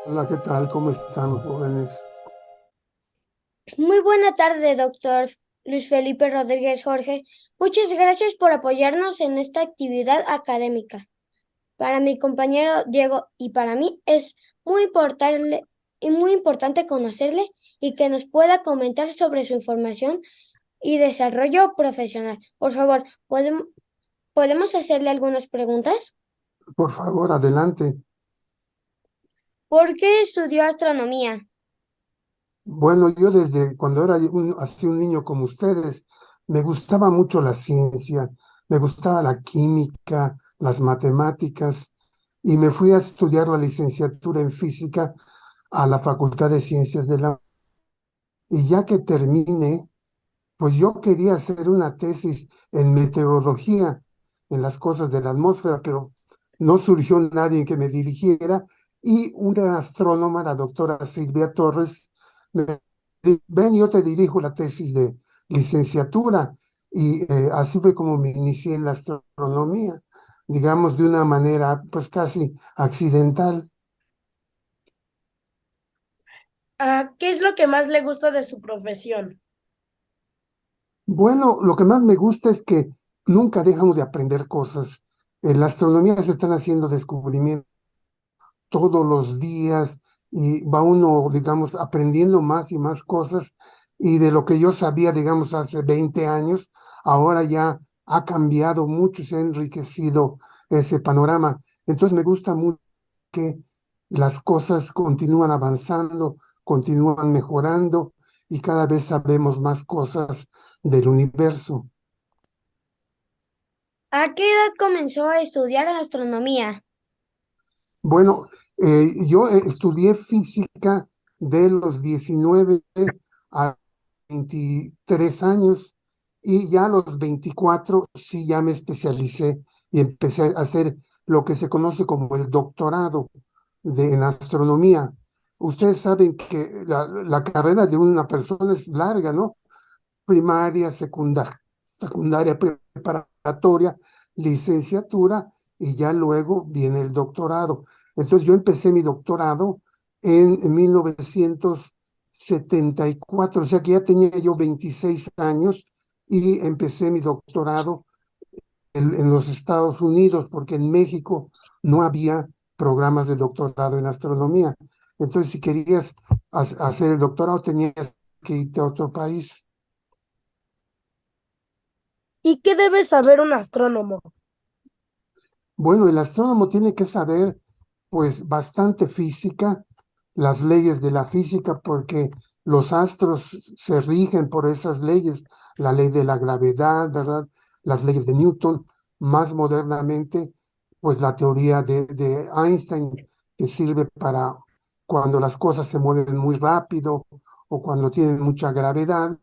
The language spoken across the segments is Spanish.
Hola, ¿qué tal? ¿Cómo están, jóvenes? Muy buena tarde, doctor Luis Felipe Rodríguez Jorge. Muchas gracias por apoyarnos en esta actividad académica. Para mi compañero Diego y para mí es muy importante conocerle y que nos pueda comentar sobre su información y desarrollo profesional. Por favor, ¿podemos hacerle algunas preguntas? Por favor, adelante. ¿Por qué estudió astronomía? Bueno, yo desde cuando era así un niño como ustedes, me gustaba mucho la ciencia, me gustaba la química, las matemáticas, y me fui a estudiar la licenciatura en física a la Facultad de Ciencias de la... Y ya que terminé, pues yo quería hacer una tesis en meteorología, en las cosas de la atmósfera, pero no surgió nadie que me dirigiera y una astrónoma, la doctora Silvia Torres, me dijo, ven, yo te dirijo la tesis de licenciatura. Y así fue como me inicié en la astronomía, digamos de una manera pues casi accidental. ¿Qué es lo que más le gusta de su profesión? Bueno, lo que más me gusta es que nunca dejamos de aprender cosas. En la astronomía se están haciendo descubrimientos todos los días y va uno, digamos, aprendiendo más y más cosas. Y de lo que yo sabía, digamos, hace 20 años, ahora ya ha cambiado mucho, se ha enriquecido ese panorama. Entonces me gusta mucho que las cosas continúan avanzando, continúan mejorando y cada vez sabemos más cosas del universo. ¿A qué edad comenzó a estudiar astronomía? Bueno, yo estudié física de los 19 a 23 años y ya a los 24 sí ya me especialicé y empecé a hacer lo que se conoce como el doctorado en astronomía. Ustedes saben que la carrera de una persona es larga, ¿no? Primaria, secundaria, preparatoria, licenciatura y ya luego viene el doctorado. Entonces yo empecé mi doctorado en 1974, o sea que ya tenía yo 26 años y empecé mi doctorado en los Estados Unidos, porque en México no había programas de doctorado en astronomía. Entonces, si querías hacer el doctorado, tenías que irte a otro país. ¿Y qué debe saber un astrónomo? Bueno, el astrónomo tiene que saber, pues, bastante física, las leyes de la física, porque los astros se rigen por esas leyes, la ley de la gravedad, ¿verdad? Las leyes de Newton, más modernamente, pues la teoría de Einstein, que sirve para cuando las cosas se mueven muy rápido o cuando tienen mucha gravedad,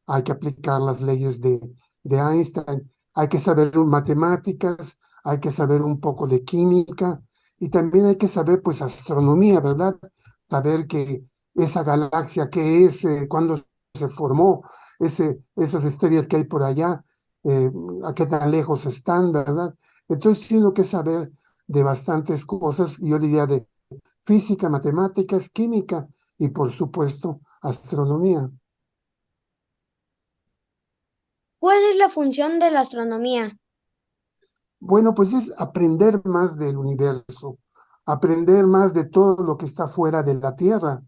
hay que aplicar las leyes de Einstein. Hay que saber matemáticas, hay que saber un poco de química y también hay que saber, pues, astronomía, ¿verdad? Saber que esa galaxia, qué es, cuándo se formó, esas estrellas que hay por allá, eh, a qué tan lejos están, ¿verdad? Entonces tiene que saber de bastantes cosas, y yo diría de física, matemáticas, química y por supuesto astronomía. ¿Cuál es la función de la astronomía? Bueno, pues es aprender más del universo, aprender más de todo lo que está fuera de la Tierra.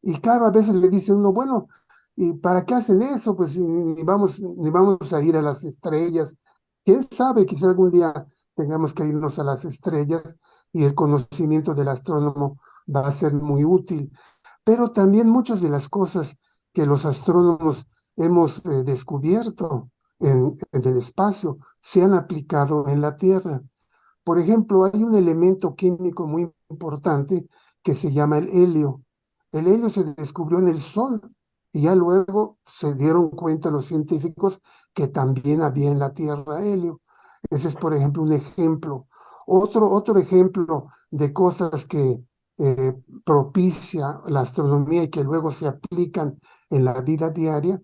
Y claro, a veces le dice uno, bueno, ¿y para qué hacen eso? Pues si ni vamos a ir a las estrellas. ¿Quién sabe? Quizá algún día tengamos que irnos a las estrellas y el conocimiento del astrónomo va a ser muy útil. Pero también muchas de las cosas que los astrónomos hemos descubierto en el espacio se han aplicado en la Tierra. Por ejemplo, hay un elemento químico muy importante que se llama el helio. El helio se descubrió en el Sol y ya luego se dieron cuenta los científicos que también había en la Tierra helio. Ese es, por ejemplo, un ejemplo. Otro ejemplo de cosas que propicia la astronomía y que luego se aplican en la vida diaria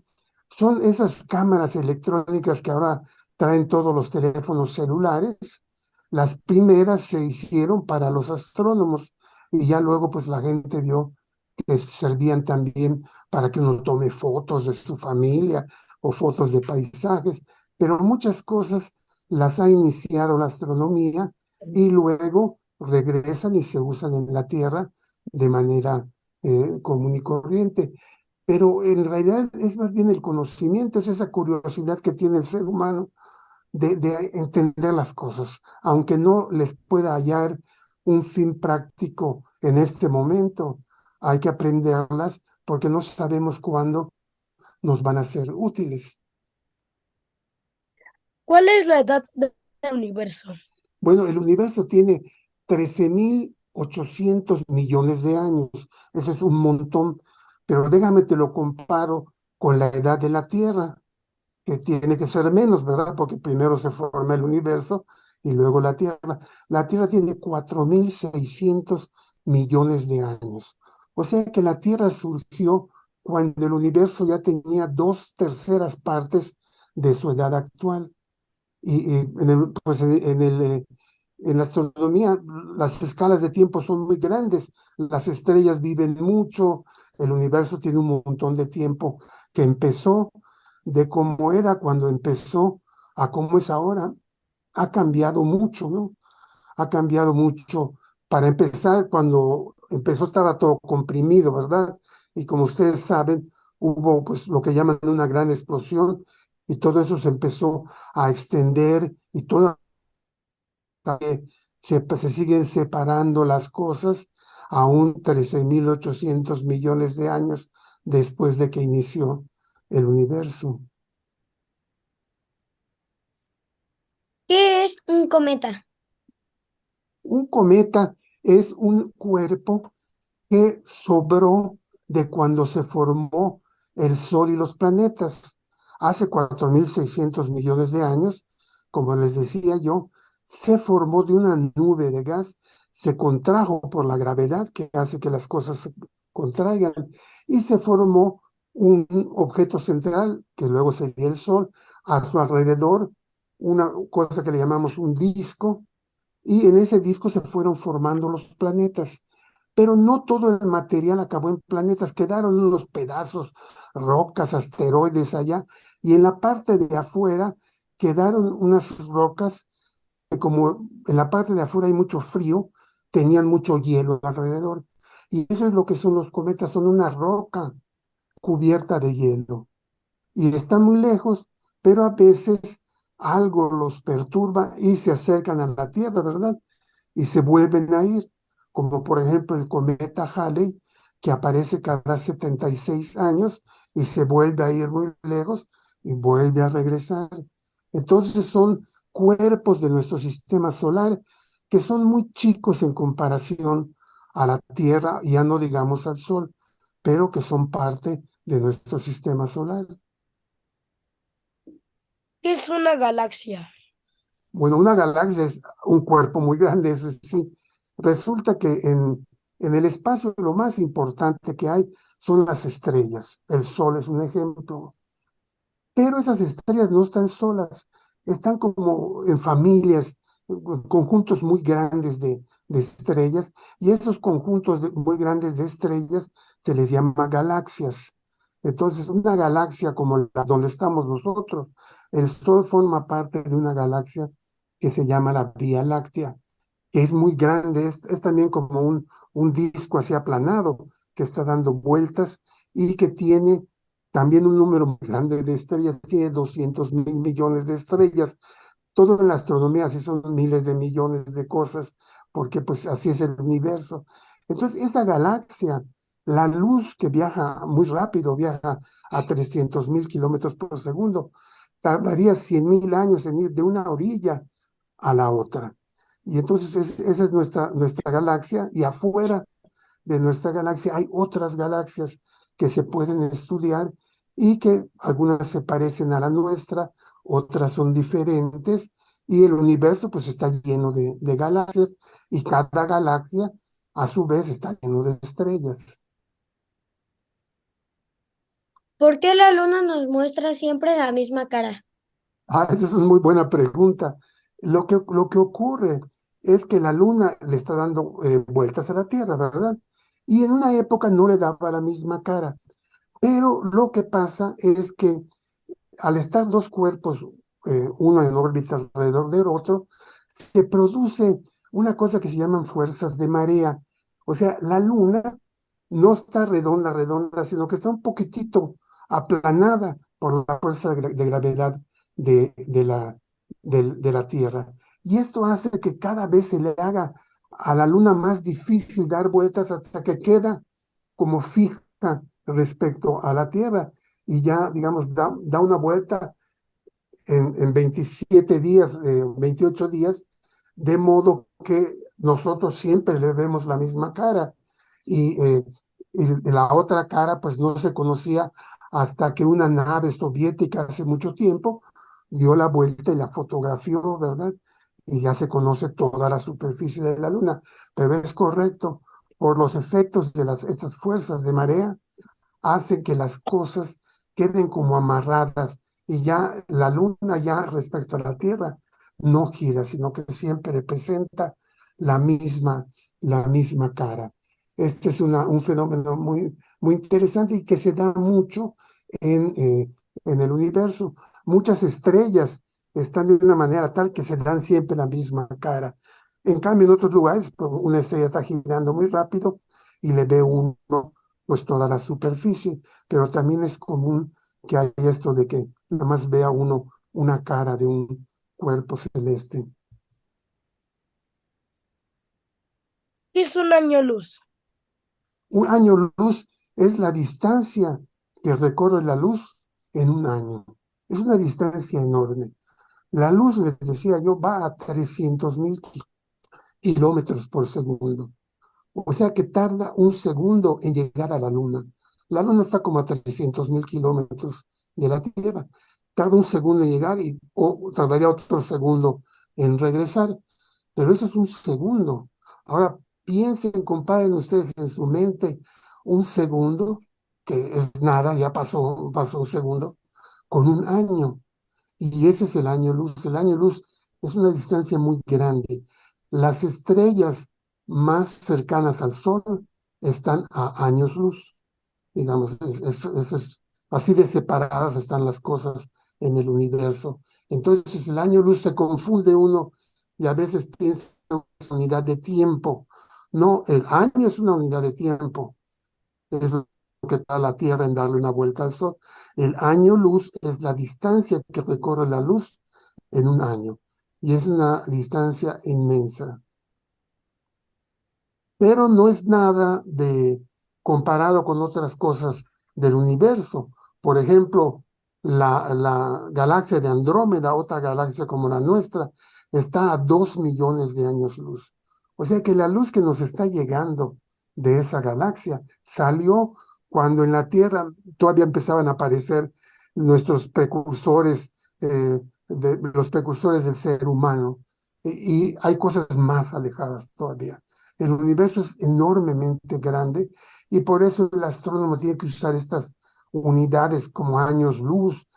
son esas cámaras electrónicas que ahora traen todos los teléfonos celulares. Las primeras se hicieron para los astrónomos. y ya luego pues la gente vio que servían también para que uno tome fotos de su familia o fotos de paisajes, pero muchas cosas las ha iniciado la astronomía y luego regresan y se usan en la Tierra de manera común y corriente. Pero en realidad es más bien el conocimiento, es esa curiosidad que tiene el ser humano de entender las cosas, aunque no les pueda hallar un fin práctico en este momento, hay que aprenderlas porque no sabemos cuándo nos van a ser útiles. ¿Cuál es la edad del universo? Bueno, el universo tiene 13.800 millones de años, eso es un montón, pero déjame te lo comparo con la edad de la Tierra, que tiene que ser menos, ¿verdad? Porque primero se forma el universo y luego la Tierra. La Tierra tiene 4.600 millones de años. O sea que la Tierra surgió cuando el universo ya tenía 2/3 partes de su edad actual. Y pues en la astronomía las escalas de tiempo son muy grandes, las estrellas viven mucho, el universo tiene un montón de tiempo que empezó de cómo era cuando empezó a cómo es ahora, ha cambiado mucho, ¿no? Ha cambiado mucho. Para empezar, cuando empezó estaba todo comprimido, ¿verdad? Y como ustedes saben, hubo pues lo que llaman una gran explosión y todo eso se empezó a extender y todo se siguen separando las cosas aún 13.800 millones de años después de que inició el universo. ¿Qué es un cometa? Un cometa es un cuerpo que sobró de cuando se formó el Sol y los planetas. Hace 4.600 millones de años, como les decía yo, se formó de una nube de gas, se contrajo por la gravedad que hace que las cosas se contraigan y se formó un objeto central, que luego sería el Sol, a su alrededor, una cosa que le llamamos un disco, y en ese disco se fueron formando los planetas. Pero no todo el material acabó en planetas, quedaron unos pedazos, rocas, asteroides allá, y en la parte de afuera quedaron unas rocas que como en la parte de afuera hay mucho frío, tenían mucho hielo alrededor. Y eso es lo que son los cometas, son una roca cubierta de hielo y están muy lejos, pero a veces algo los perturba y se acercan a la Tierra, ¿verdad? Y se vuelven a ir, como por ejemplo el cometa Halley, que aparece cada 76 años y se vuelve a ir muy lejos y vuelve a regresar. Entonces son cuerpos de nuestro sistema solar que son muy chicos en comparación a la Tierra, ya no digamos al Sol, pero que son parte de nuestro sistema solar. ¿Qué es una galaxia? Bueno, una galaxia es un cuerpo muy grande, es decir, resulta que en el espacio lo más importante que hay son las estrellas. El Sol es un ejemplo. Pero esas estrellas no están solas, están como en familias, conjuntos muy grandes de estrellas, y esos conjuntos muy grandes de estrellas se les llama galaxias. Entonces, una galaxia como la donde estamos nosotros, el Sol forma parte de una galaxia que se llama la Vía Láctea, que es muy grande, es también como un disco así aplanado que está dando vueltas y que tiene también un número muy grande de estrellas, tiene 200.000 millones de estrellas. Todo en la astronomía así son miles de millones de cosas, porque pues así es el universo. Entonces, esa galaxia, la luz que viaja muy rápido, viaja a 300.000 kilómetros por segundo, tardaría 100.000 años en ir de una orilla a la otra. Y entonces esa es nuestra galaxia, y afuera de nuestra galaxia hay otras galaxias que se pueden estudiar y que algunas se parecen a la nuestra, otras son diferentes, y el universo pues está lleno de galaxias, y cada galaxia a su vez está lleno de estrellas. ¿Por qué la luna nos muestra siempre la misma cara? Esa es una muy buena pregunta. Lo que ocurre es que la luna le está dando vueltas a la Tierra, ¿verdad? Y en una época no le daba la misma cara. Pero lo que pasa es que al estar dos cuerpos, uno en órbita alrededor del otro, se produce una cosa que se llaman fuerzas de marea. O sea, la luna no está redonda, redonda, sino que está un poquitito aplanada por la fuerza de gravedad de la Tierra. Y esto hace que cada vez se le haga a la luna más difícil dar vueltas hasta que queda como fija respecto a la Tierra y ya, digamos, da una vuelta en 27 días, 28 días, de modo que nosotros siempre le vemos la misma cara y la otra cara pues no se conocía hasta que una nave soviética hace mucho tiempo dio la vuelta y la fotografió, ¿verdad? Y ya se conoce toda la superficie de la Luna, pero es correcto, por los efectos de estas fuerzas de marea, hacen que las cosas queden como amarradas y ya la luna ya respecto a la Tierra no gira, sino que siempre representa la misma, la misma cara. Este es un fenómeno muy, muy interesante y que se da mucho en el universo. Muchas estrellas están de una manera tal que se dan siempre la misma cara. En cambio, en otros lugares, pues, una estrella está girando muy rápido y le ve uno pues toda la superficie, pero también es común que haya esto de que nada más vea uno una cara de un cuerpo celeste. ¿Qué es un año luz? Un año luz es la distancia que recorre la luz en un año. Es una distancia enorme. La luz, les decía yo, va a 300,000 kilómetros por segundo. O sea que tarda un segundo en llegar a la Luna. La Luna está como a 300,000 kilómetros de la Tierra. Tarda un segundo en llegar o tardaría otro segundo en regresar. Pero eso es un segundo. Ahora piensen, comparen ustedes en su mente un segundo, que es nada, ya pasó un segundo, con un año. Y ese es el año luz. El año luz es una distancia muy grande. Las estrellas más cercanas al Sol están a años luz. Digamos, así de separadas están las cosas en el universo. Entonces el año luz se confunde uno y a veces piensa en una unidad de tiempo. No, el año es una unidad de tiempo. Es lo que da la Tierra en darle una vuelta al Sol. El año luz es la distancia que recorre la luz en un año. Y es una distancia inmensa. Pero no es nada de comparado con otras cosas del universo. Por ejemplo, la galaxia de Andrómeda, otra galaxia como la nuestra, está a 2 millones de años luz. O sea que la luz que nos está llegando de esa galaxia salió cuando en la Tierra todavía empezaban a aparecer nuestros precursores, los precursores del ser humano. Y hay cosas más alejadas todavía. El universo es enormemente grande y por eso el astrónomo tiene que usar estas unidades como años luz,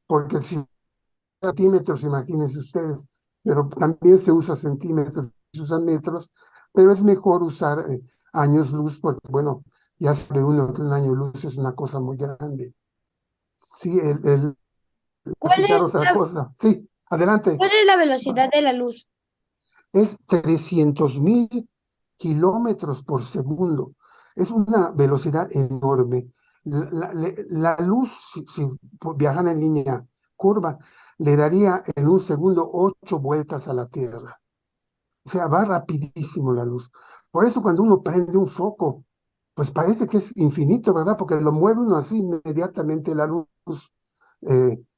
porque si centímetros, imagínense ustedes, pero también se usa centímetros, se usan metros, pero es mejor usar años luz porque, bueno, ya sabe uno que un año luz es una cosa muy grande. Sí, ¿Cuál platicar es otra cosa. Sí, adelante. cuál es la velocidad de la luz? Es 300,000 kilómetros por segundo. Es una velocidad enorme. La luz, si viajan en línea curva, le daría en un segundo 8 vueltas a la Tierra. O sea, va rapidísimo la luz. Por eso cuando uno prende un foco, pues parece que es infinito, ¿verdad? Porque lo mueve uno así, inmediatamente la luz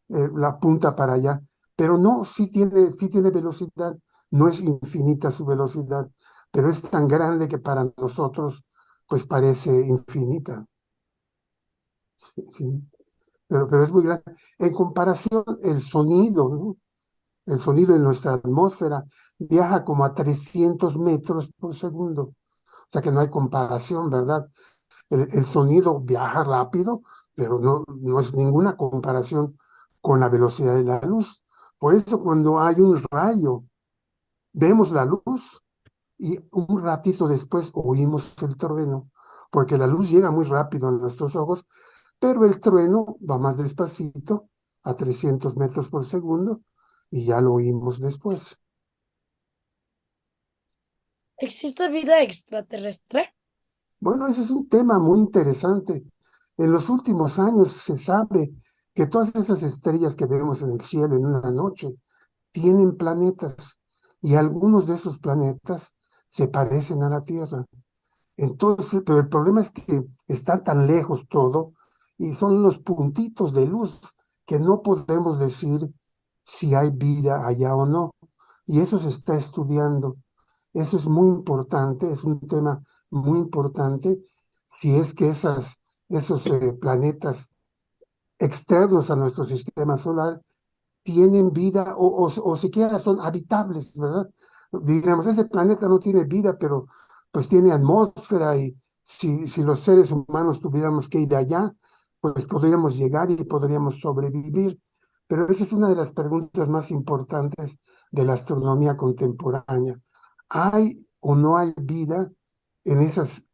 la apunta para allá. Pero no, sí tiene velocidad, no es infinita su velocidad, pero es tan grande que para nosotros, pues parece infinita. Sí, sí. Pero es muy grande. En comparación, el sonido, ¿no? El sonido en nuestra atmósfera viaja como a 300 metros por segundo. O sea que no hay comparación, ¿verdad? El sonido viaja rápido, pero no es ninguna comparación con la velocidad de la luz. Por eso cuando hay un rayo vemos la luz y un ratito después oímos el trueno, porque la luz llega muy rápido a nuestros ojos, pero el trueno va más despacito, a 300 metros por segundo, y ya lo oímos después. ¿Existe vida extraterrestre? Bueno, ese es un tema muy interesante. En los últimos años se sabe que todas esas estrellas que vemos en el cielo en una noche tienen planetas y algunos de esos planetas se parecen a la Tierra. Entonces, pero el problema es que está tan lejos todo y son los puntitos de luz que no podemos decir si hay vida allá o no. Y eso se está estudiando. Eso es muy importante, es un tema muy importante si es que esos planetas externos a nuestro sistema solar tienen vida o siquiera son habitables, ¿verdad? Digamos, ese planeta no tiene vida, pero pues tiene atmósfera y si los seres humanos tuviéramos que ir allá, pues podríamos llegar y podríamos sobrevivir. Pero esa es una de las preguntas más importantes de la astronomía contemporánea. ¿Hay o no hay vida en esos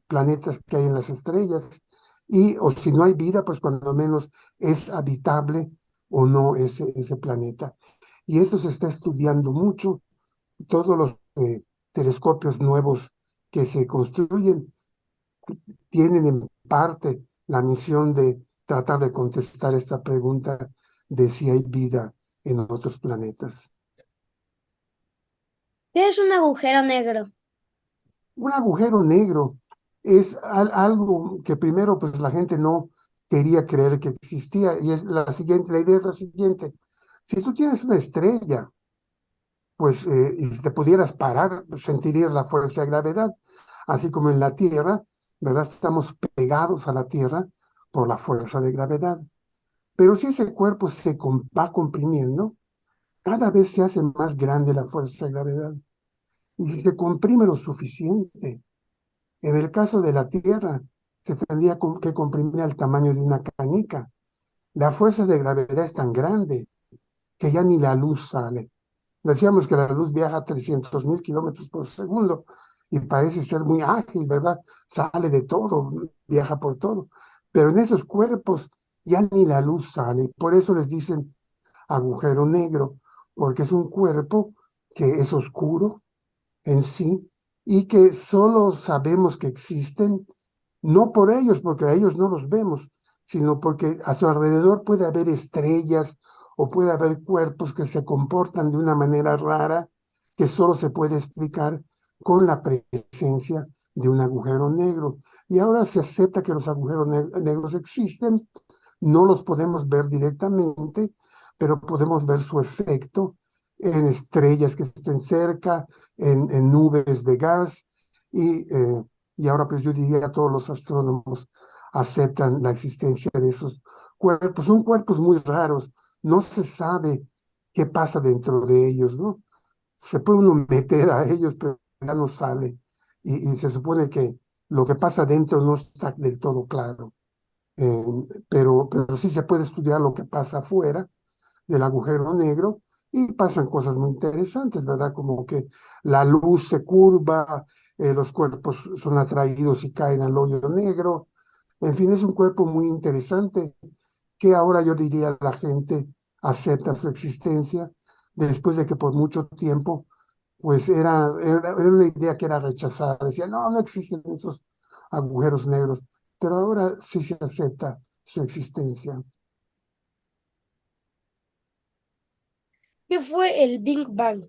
planetas que hay en las estrellas? Y, o si no hay vida, pues cuando menos es habitable o no ese planeta. Y esto se está estudiando mucho. Todos los telescopios nuevos que se construyen tienen en parte la misión de tratar de contestar esta pregunta de si hay vida en otros planetas. ¿Qué es un agujero negro? Un agujero negro es algo que primero pues la gente no quería creer que existía y es la idea es la siguiente. Si tú tienes una estrella, pues y si te pudieras parar, sentirías la fuerza de gravedad, así como en la Tierra, ¿verdad? Estamos pegados a la Tierra por la fuerza de gravedad. Pero si ese cuerpo va comprimiendo, cada vez se hace más grande la fuerza de gravedad. Y si se comprime lo suficiente, en el caso de la Tierra, se tendría que comprimir al tamaño de una canica. La fuerza de gravedad es tan grande que ya ni la luz sale. Decíamos que la luz viaja a 300.000 kilómetros por segundo y parece ser muy ágil, ¿verdad? Sale de todo, viaja por todo. Pero en esos cuerpos ya ni la luz sale. Por eso les dicen agujero negro, porque es un cuerpo que es oscuro en sí y que solo sabemos que existen, no por ellos, porque a ellos no los vemos, sino porque a su alrededor puede haber estrellas o puede haber cuerpos que se comportan de una manera rara que solo se puede explicar con la presencia de un agujero negro. Y ahora se acepta que los agujeros negros existen, no los podemos ver directamente, pero podemos ver su efecto en estrellas que estén cerca, en nubes de gas, y ahora pues yo diría que todos los astrónomos aceptan la existencia de esos cuerpos. Son cuerpos muy raros, no se sabe qué pasa dentro de ellos, ¿no? Se puede uno meter a ellos, pero ya no sale. Y se supone que lo que pasa dentro no está del todo claro. Pero sí se puede estudiar lo que pasa afuera del agujero negro y pasan cosas muy interesantes, ¿verdad? Como que la luz se curva, los cuerpos son atraídos y caen al hoyo negro. En fin, es un cuerpo muy interesante que ahora yo diría la gente acepta su existencia después de que por mucho tiempo pues era una idea que era rechazada. Decía, no, no existen esos agujeros negros, pero ahora sí se acepta su existencia. ¿Qué fue el Big Bang?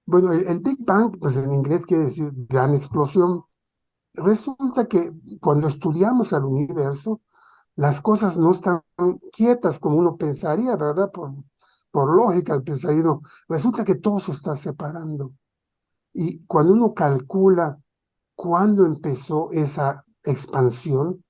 Bueno, el Big Bang, pues en inglés quiere decir gran explosión. Resulta que cuando estudiamos al universo, las cosas no están quietas como uno pensaría, ¿verdad? Por lógica, pensaría uno, resulta que todo se está separando. Y cuando uno calcula cuándo empezó esa expansión,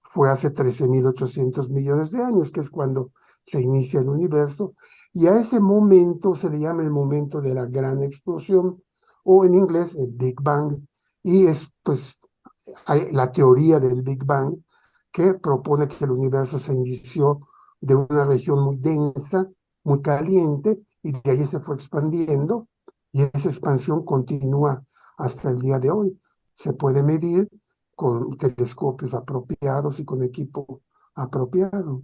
fue hace 13.800 millones de años, que es cuando se inicia el universo, y a ese momento se le llama el momento de la gran explosión, o en inglés el Big Bang, y es pues hay la teoría del Big Bang que propone que el universo se inició de una región muy densa, muy caliente, y de ahí se fue expandiendo y esa expansión continúa hasta el día de hoy. Se puede medir con telescopios apropiados y con equipo apropiado.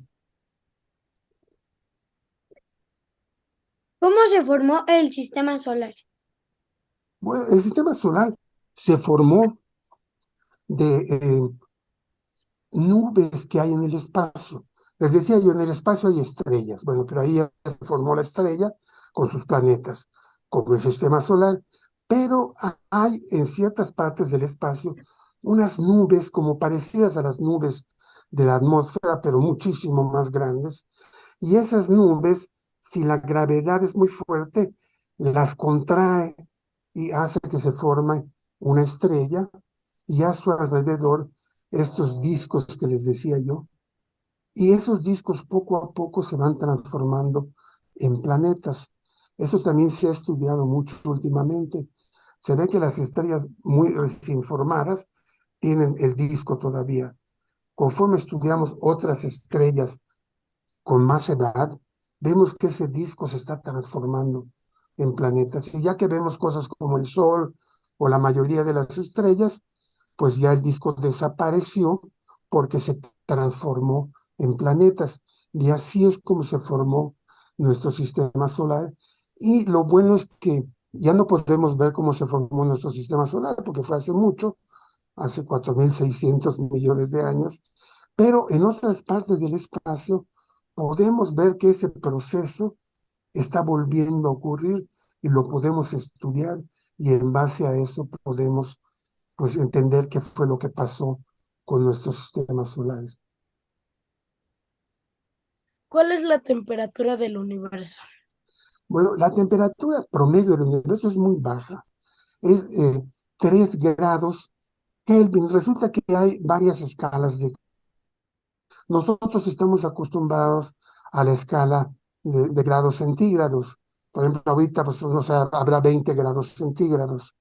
¿Cómo se formó el sistema solar? Bueno, el sistema solar se formó de nubes que hay en el espacio. Les decía yo, en el espacio hay estrellas. Bueno, pero ahí ya se formó la estrella con sus planetas, como el sistema solar. Pero hay en ciertas partes del espacio unas nubes como parecidas a las nubes de la atmósfera, pero muchísimo más grandes. Y esas nubes, si la gravedad es muy fuerte, las contrae y hace que se forme una estrella y a su alrededor estos discos que les decía yo. Y esos discos poco a poco se van transformando en planetas. Eso también se ha estudiado mucho últimamente. Se ve que las estrellas muy recién formadas tienen el disco todavía. Conforme estudiamos otras estrellas con más edad, vemos que ese disco se está transformando en planetas. Y ya que vemos cosas como el Sol o la mayoría de las estrellas, pues ya el disco desapareció porque se transformó en planetas. Y así es como se formó nuestro sistema solar. Y lo bueno es que ya no podemos ver cómo se formó nuestro sistema solar, porque fue hace mucho, hace 4.600 millones de años, pero en otras partes del espacio podemos ver que ese proceso está volviendo a ocurrir y lo podemos estudiar y en base a eso podemos pues entender qué fue lo que pasó con nuestros sistemas solares. ¿Cuál es la temperatura del universo? Bueno, la temperatura promedio del universo es muy baja, es 3 grados Kelvin. Resulta que hay varias escalas de... Nosotros estamos acostumbrados a la escala de grados centígrados. Por ejemplo, ahorita pues, no sé, habrá 20 grados centígrados.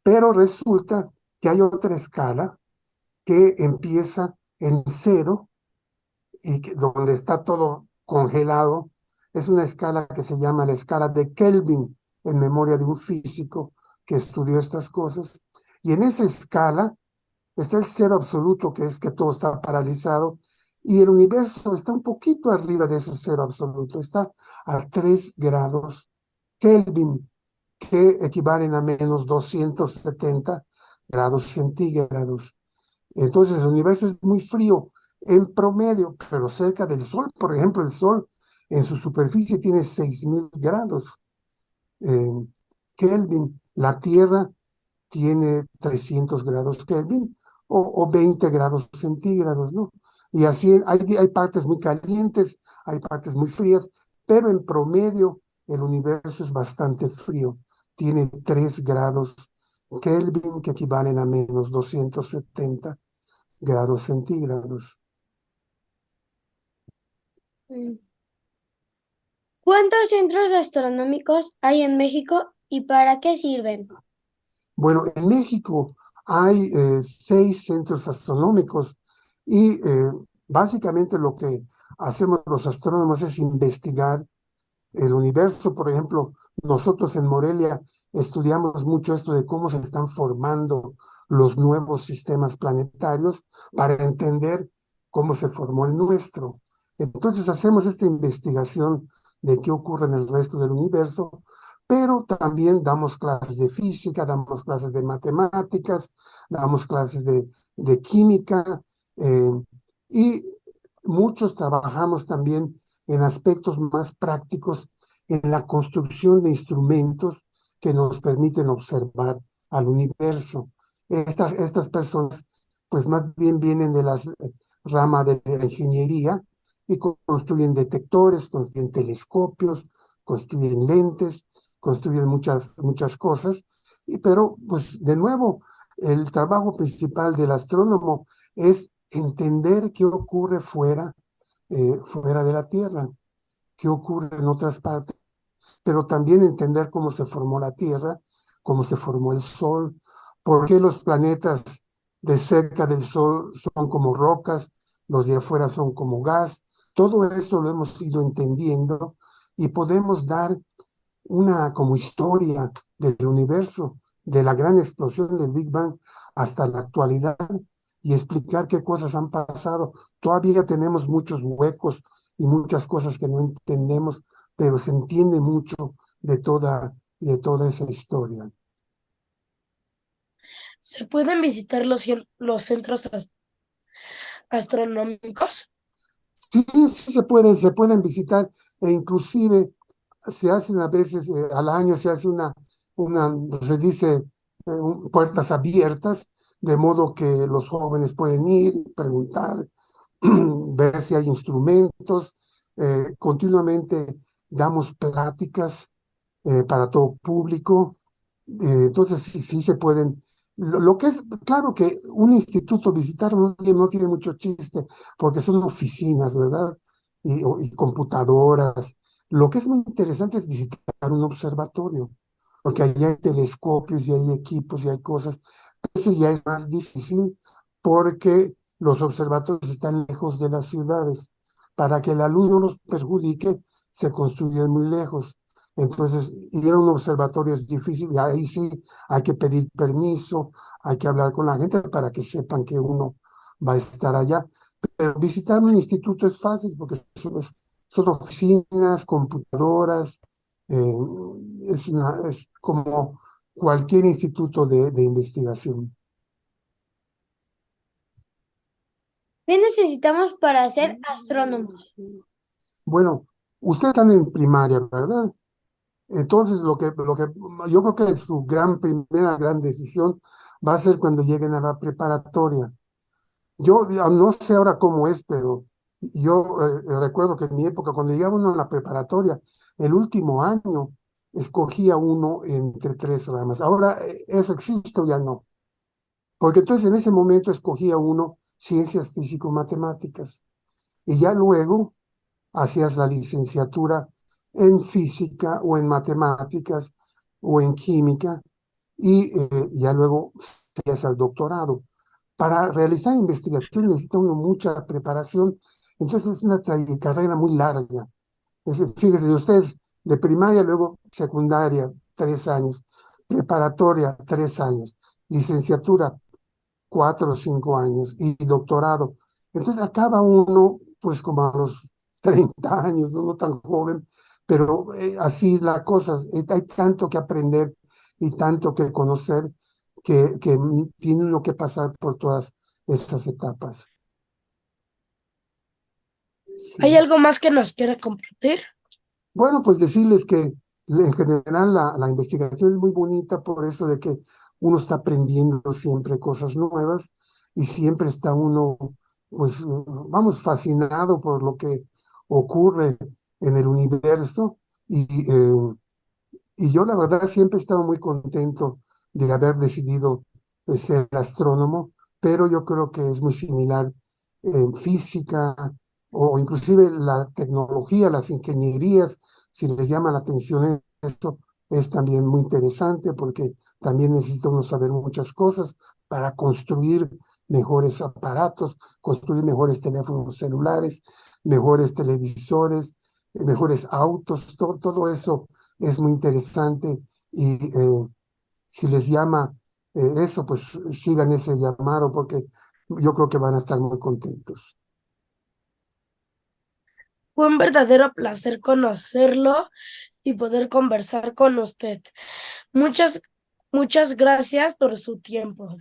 Pero resulta que hay otra escala que empieza en cero y donde está todo congelado. Es una escala que se llama la escala de Kelvin, en memoria de un físico que estudió estas cosas. Y en esa escala está el cero absoluto, que es que todo está paralizado, y el universo está un poquito arriba de ese cero absoluto, está a 3 grados Kelvin, que equivalen a menos 270 grados centígrados. Entonces el universo es muy frío en promedio, pero cerca del Sol, por ejemplo, el Sol en su superficie tiene 6.000 grados Kelvin. La Tierra tiene 300 grados Kelvin o 20 grados centígrados, ¿no? Y así hay partes muy calientes, hay partes muy frías, pero en promedio el universo es bastante frío. Tiene 3 grados Kelvin que equivalen a menos 270 grados centígrados. Mm. ¿Cuántos centros astronómicos hay en México y para qué sirven? Bueno, en México hay 6 centros astronómicos y básicamente lo que hacemos los astrónomos es investigar el universo. Por ejemplo, nosotros en Morelia estudiamos mucho esto de cómo se están formando los nuevos sistemas planetarios para entender cómo se formó el nuestro. Entonces hacemos esta investigación de qué ocurre en el resto del universo, pero también damos clases de física, damos clases de matemáticas, damos clases de química eh, y muchos trabajamos también en aspectos más prácticos, en la construcción de instrumentos que nos permiten observar al universo. Estas personas, pues más bien vienen de las ramas de la ingeniería y construyen detectores, construyen telescopios, construyen lentes, construyen muchas cosas, pero pues de nuevo, el trabajo principal del astrónomo es entender qué ocurre fuera de la Tierra, qué ocurre en otras partes, pero también entender cómo se formó la Tierra, cómo se formó el Sol, por qué los planetas de cerca del Sol son como rocas, los de afuera son como gas. Todo eso lo hemos ido entendiendo y podemos dar una como historia del universo, de la gran explosión del Big Bang hasta la actualidad y explicar qué cosas han pasado. Todavía tenemos muchos huecos y muchas cosas que no entendemos, pero se entiende mucho de toda esa historia. ¿Se pueden visitar los centros astronómicos? Sí, sí se pueden visitar e inclusive se hacen a veces al año, se hace se dice, puertas abiertas, de modo que los jóvenes pueden ir, preguntar, ver si hay instrumentos. Continuamente damos pláticas para todo público. Entonces, sí, sí se pueden. Lo que es, claro que un instituto visitar no tiene mucho chiste, porque son oficinas, ¿verdad? Y computadoras. Lo que es muy interesante es visitar un observatorio, porque ahí hay telescopios y hay equipos y hay cosas. Eso ya es más difícil porque los observatorios están lejos de las ciudades. Para que la luz no los perjudique, se construyen muy lejos. Entonces, ir a un observatorio es difícil y ahí sí hay que pedir permiso, hay que hablar con la gente para que sepan que uno va a estar allá. Pero visitar un instituto es fácil porque son oficinas, computadoras, eh, es como cualquier instituto de investigación. ¿Qué necesitamos para ser astrónomos? Bueno, ustedes están en primaria, ¿verdad? Entonces, yo creo que su primera gran decisión va a ser cuando lleguen a la preparatoria. Yo ya no sé ahora cómo es, pero yo recuerdo que en mi época, cuando llegaba uno a la preparatoria, el último año escogía uno entre tres ramas. Ahora eso existe o ya no. Porque entonces en ese momento escogía uno ciencias físico-matemáticas y ya luego hacías la licenciatura en física o en matemáticas o en química y ya luego hacías al doctorado. Para realizar investigación necesita uno mucha preparación, entonces es una carrera muy larga. Fíjese, ustedes de primaria, luego secundaria, 3 años, preparatoria, 3 años, licenciatura, 4 o 5 años y doctorado. Entonces acaba uno, pues como a los 30 años, no tan joven, pero así es la cosa. Hay tanto que aprender y tanto que conocer que tiene uno que pasar por todas esas etapas. ¿Hay Sí. algo más que nos quiera compartir? Bueno, pues decirles que en general la investigación es muy bonita por eso de que uno está aprendiendo siempre cosas nuevas y siempre está uno, pues, vamos, fascinado por lo que ocurre en el universo y yo la verdad siempre he estado muy contento de haber decidido ser astrónomo, pero yo creo que es muy similar en física o inclusive la tecnología, las ingenierías, si les llama la atención esto, es también muy interesante porque también necesita uno saber muchas cosas para construir mejores aparatos, construir mejores teléfonos celulares, mejores televisores, mejores autos, todo eso es muy interesante y si les llama eso, pues sigan ese llamado porque yo creo que van a estar muy contentos. Fue un verdadero placer conocerlo y poder conversar con usted. Muchas, muchas gracias por su tiempo.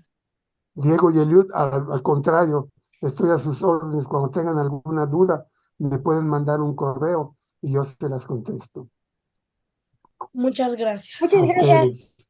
Diego y Eliud, al contrario, estoy a sus órdenes. Cuando tengan alguna duda, me pueden mandar un correo y yo se las contesto. Muchas gracias. A Muchas gracias. ustedes.